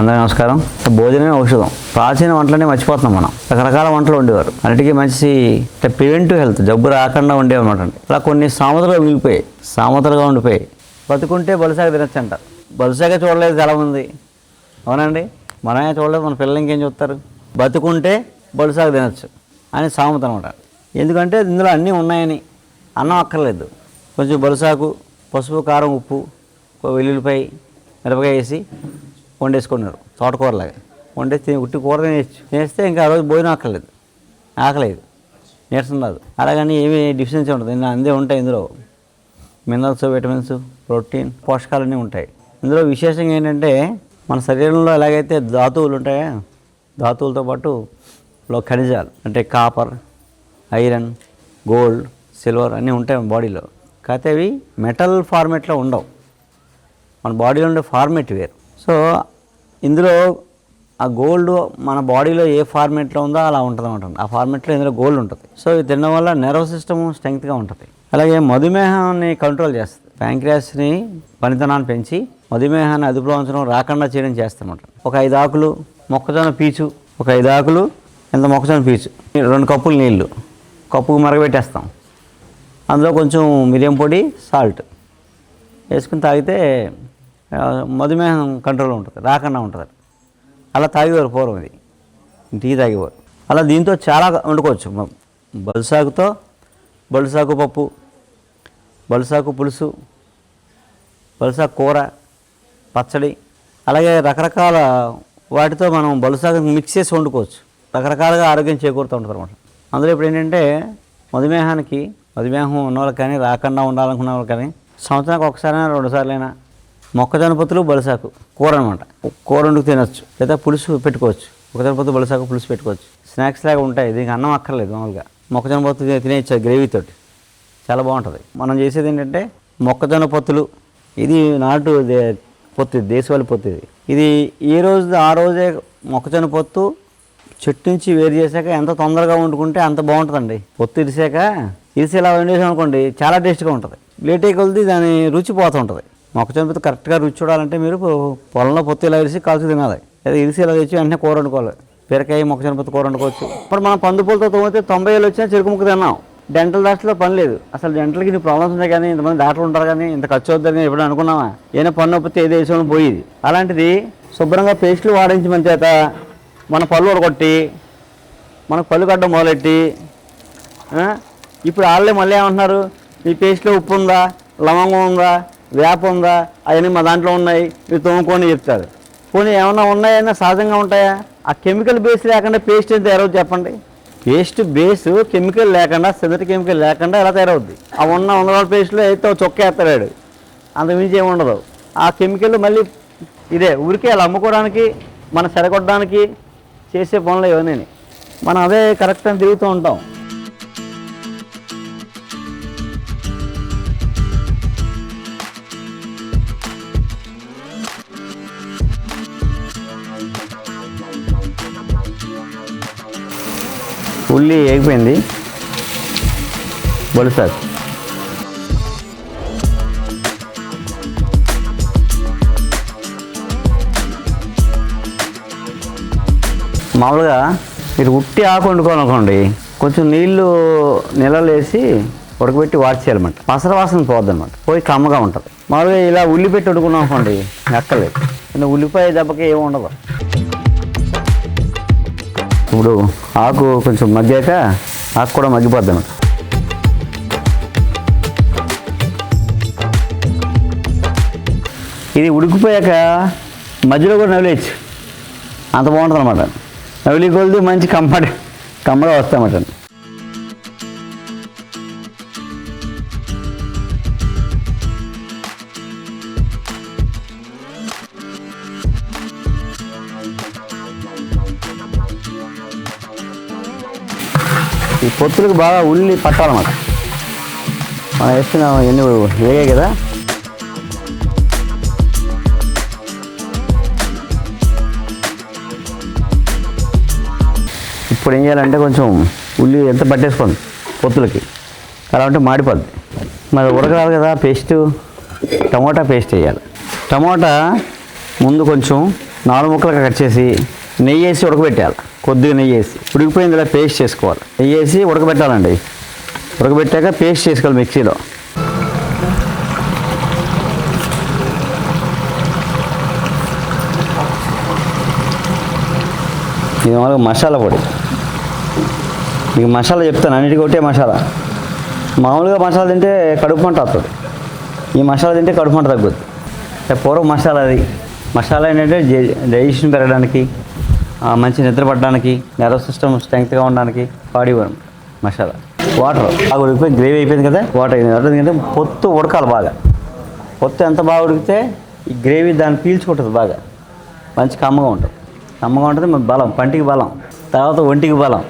అందరికీ నమస్కారం. భోజనమే ఔషధం. ప్రాచీన వంటలనే మర్చిపోతున్నాం మనం. రకరకాల వంటలు ఉండేవారు. అన్నిటికీ మంచి ప్రివెంటివ్ హెల్త్, జబ్బు రాకుండా ఉండేవన్నమాట అండి. అలా కొన్ని సామెతలుగా మిగిలిపోయాయి, సామెతలుగా ఉండిపోయాయి. బతుకుంటే బలుసాగ తినచ్చు అంటారు. బలుసాగ చూడలేదు చాలామంది, అవునండి. మనమే చూడలేదు, మన పిల్లలు ఇంకేం చూస్తారు. బతుకుంటే బలుసాగ తినచ్చు అని సామెత అనమాట. ఎందుకంటే ఇందులో అన్నీ ఉన్నాయని. అన్నం అక్కర్లేదు, కొంచెం బలుసాకు, పసుపు, కారం, ఉప్పు, వెల్లుల్లిపాయ, మిరపకాయ వేసి వండేసుకున్నారు. తోటకూరలాగా వండేసి ఉట్టి కూర తినేస్తే ఇంకా ఆ రోజు భోజనం అక్కర్లేదు, ఆకలేదు, నీరసం రాదు. అలాగని ఏమి డిఫిషియన్సీ ఉంటుంది. అందే ఉంటాయి ఇందులో. మినరల్స్, విటమిన్స్, ప్రోటీన్, పోషకాలన్నీ ఉంటాయి. ఇందులో విశేషంగా ఏంటంటే మన శరీరంలో ఎలాగైతే ధాతువులు ఉంటాయో, ధాతువులతో పాటు ఖనిజాలు అంటే కాపర్, ఐరన్, గోల్డ్, సిల్వర్ అన్నీ ఉంటాయి మన బాడీలో. కాకపోతే అవి మెటల్ ఫార్మేట్లో ఉండవు. మన బాడీలో ఉండే ఫార్మేట్ వేరు. సో ఇందులో ఆ గోల్డ్ మన బాడీలో ఏ ఫార్మేట్లో ఉందో అలా ఉంటుంది అనమాట. ఆ ఫార్మేట్లో ఇందులో గోల్డ్ ఉంటుంది. సో ఇది తినడం వల్ల నెర్వ్ సిస్టమ్ స్ట్రెంగ్త్గా ఉంటుంది. అలాగే మధుమేహాన్ని కంట్రోల్ చేస్తుంది. ప్యాంక్రియాస్ని పనితనాన్ని పెంచి మధుమేహాన్ని అదుపులో ఉంచడం, రాకుండా చేయడం చేస్తామన్నమాట. ఒక 5 ఆకులు మొక్కజొన్న పీచు, ఒక 5 ఆకులు ఎంత మొక్కజొన్న పీచు, 2 కప్పులు నీళ్ళు కప్పుకు మరగబెట్టేస్తాం. అందులో కొంచెం మిరియం పొడి, సాల్ట్ వేసుకుని తాగితే మధుమేహం కంట్రోల్లో ఉంటుంది, రాకుండా ఉంటుంది. అలా తాగేవారు పూర్వం. ఇది టీ తాగేవారు. అలా దీంతో చాలా వండుకోవచ్చు. బలుసాకుతో బలుసాకు పప్పు, బలుసాకు పులుసు, బలుసాకు కూర, పచ్చడి, అలాగే రకరకాల వాటితో మనం బలుసాకు మిక్స్ చేసి వండుకోవచ్చు. రకరకాలుగా ఆరోగ్యం చేకూరుతూ ఉంటుంది అనమాట. అందులో ఇప్పుడు ఏంటంటే మధుమేహం ఉన్న వాళ్ళకి కానీ, రాకుండా ఉండాలనుకున్న వాళ్ళకి కానీ సంవత్సరానికి ఒకసారైనా 2 సార్లైనా మొక్కజొన్న పొత్తులు, బలుసాకు కూర అనమాట. కూర వండుకు తినచ్చు, లేదా పులుసు పెట్టుకోవచ్చు. మొక్కజొన్న పొత్తు, బలుసాకు పులుసు పెట్టుకోవచ్చు. స్నాక్స్ లాగా ఉంటాయి. దీనికి అన్నం అక్కర్లేదు. మామూలుగా మొక్కజొన్న పొత్తు తినేయచ్చు గ్రేవీతోటి, చాలా బాగుంటుంది. మనం చేసేది ఏంటంటే మొక్కజొన్న పొత్తులు. ఇది నాటు పొత్తు, దేశవాళీ పొత్తు. ఇది ఏ రోజు ఆ రోజే మొక్కజొన్న పొత్తు చెట్టు నుంచి వేరు చేశాక ఎంత తొందరగా వండుకుంటే అంత బాగుంటుందండి. పొత్తు ఇరిసి ఇలా వండేసాం అనుకోండి, చాలా టేస్ట్గా ఉంటుంది. లేట్ అయ్యి కొలిది దాని రుచి పోతూ ఉంటుంది. మొక్కజొన్న పొత్తు కరెక్ట్గా రుచి చూడాలంటే మీరు పొలంలో పొత్తు ఇలా ఇరిసి కాల్చి తినాలి. లేదా ఇరిసి ఇలా తెచ్చి వెంటనే కూర వండుకోవాలి. బీరకాయ, మొక్కజొన్న పొత్తు కూర వండుకోవచ్చు. ఇప్పుడు మనం పందుపూలతో తోమితే 90 ఏళ్ళు వచ్చినా చెరుకు ముక్క తిన్నాం. డెంటల్ డాక్టర్లో పని లేదు. అసలు డెంటల్కి ఇన్ని ప్రాబ్లమ్స్ ఉన్నాయి కానీ, ఇంతమంది డాక్టర్లు ఉంటారు కానీ ఇంత ఖర్చు అవుతుందని ఎప్పుడు అనుకున్నామా? ఏదైనా పన్ను నొప్పితే ఏదో వేసుకొని పోయేది. అలాంటిది శుభ్రంగా పేస్టులు వాడించి మన చేత మన పళ్ళు ఉడగొట్టి మనకు పళ్ళు కట్టడం మొదలెట్టి, ఇప్పుడు వాళ్ళే మళ్ళీ ఏమంటున్నారు, మీ పేస్ట్లో ఉప్పు ఉందా, లవంగం ఉందా, వేప ఉందా, అవన్నీ మా దాంట్లో ఉన్నాయి, మీరు తోముకొని చెప్తారు. పోనీ ఏమన్నా ఉన్నాయన్నా సహజంగా ఉంటాయా? ఆ కెమికల్ బేస్ లేకుండా పేస్ట్ ఎంత తయారవుతుంది చెప్పండి. పేస్ట్ బేస్ కెమికల్ లేకుండా, సింథటిక్ కెమికల్ లేకుండా ఎలా తయారవుద్ది? ఆ ఉన్న 100 పేస్ట్లో అయితే చొక్క వేస్తాడు, అంతకుమించి ఏమి ఉండదు. ఆ కెమికల్ మళ్ళీ ఇదే ఊరికే అలా అమ్ముకోవడానికి, మన చెరగొట్టడానికి చేసే పనులు ఇవన్నీ. మనం అదే కరెక్ట్ అని తిరుగుతూ ఉంటాం. ఉల్లి వేగిపోయింది, బలుసాకు, మామూలుగా మీరు ఉట్టి ఆకు వండుకోవాలనుకోండి, కొంచెం నీళ్ళలో వేసి ఉడకబెట్టి వాష్ చేయాలన్నమాట. పసర వాసన పోద్ది అనమాట, పోయి కమ్మగా ఉంటుంది. మామూలుగా ఇలా ఉల్లి పెట్టి వండుకున్నాం అనుకోండి, ఎక్కలేదు. ఉల్లిపాయ దెబ్బకి ఏమి ఉండదు. ఇప్పుడు ఆకు కొంచెం మగ్గాక ఆకు కూడా మగ్గిపోద్ది అన్నమాట. ఇది ఉడికిపోయాక మధ్యలో కూడా నవిలేయచ్చు, అంత బాగుంటుంది అనమాట. నవిలి కొలిది మంచి కమ్మగా వస్తాయన్నమాట. ఈ పొత్తులకు బాగా ఉల్లి పట్టాలన్నమాట. మనం వేస్తున్నాం ఎన్ని వేగాయి కదా. ఇప్పుడు ఏం చేయాలంటే కొంచెం ఉల్లి ఎంత పట్టేసుకోండి పొత్తులకి, అలా ఉంటే మాడిపోద్ది. మరి ఉడకాలి కదా పేస్ట్, టమోటా పేస్ట్ వేయాలి. టమోటా ముందు కొంచెం 4 ముక్కలుగా కట్ చేసి నెయ్యి వేసి ఉడకబెట్టాలి. కొద్దిగా నెయ్యి వేసి ఉడికిపోయింది ఇలా పేస్ట్ చేసుకోవాలి. నెయ్యి వేసి ఉడకబెట్టాలండి. ఉడకబెట్టాక పేస్ట్ చేసుకోవాలి మిక్సీలో. ఇది మామూలుగా మసాలా పొడి. మీకు మసాలా చెప్తాను, అన్నిటికీ ఒకటే మసాలా. మామూలుగా మసాలా తింటే కడుపు మంట వస్తుంది, ఈ మసాలా తింటే కడుపు మంట తగ్గుద్ది. పూర్వం మసాలా అది. మసాలా ఏంటంటే డైజెషన్ పెరగడానికి, మంచి నిద్ర పడడానికి, నర్వస్ సిస్టమ్ స్ట్రెంగ్త్గా ఉండడానికి వాడేవారు మసాలా. వాటర్ బాగా ఉడికిపోయి గ్రేవీ అయిపోయింది కదా, వాటర్ అయింది. ఎందుకంటే పొత్తు ఉడకాలి బాగా. పొత్తు ఎంత బాగా ఉడికితే ఈ గ్రేవీ దాన్ని పీల్చుకుంటుంది బాగా, మంచి కమ్మగా ఉంటుంది. కమ్మగా ఉంటుంది, బలం, పంటికి బలం, తర్వాత ఒంటికి బలం.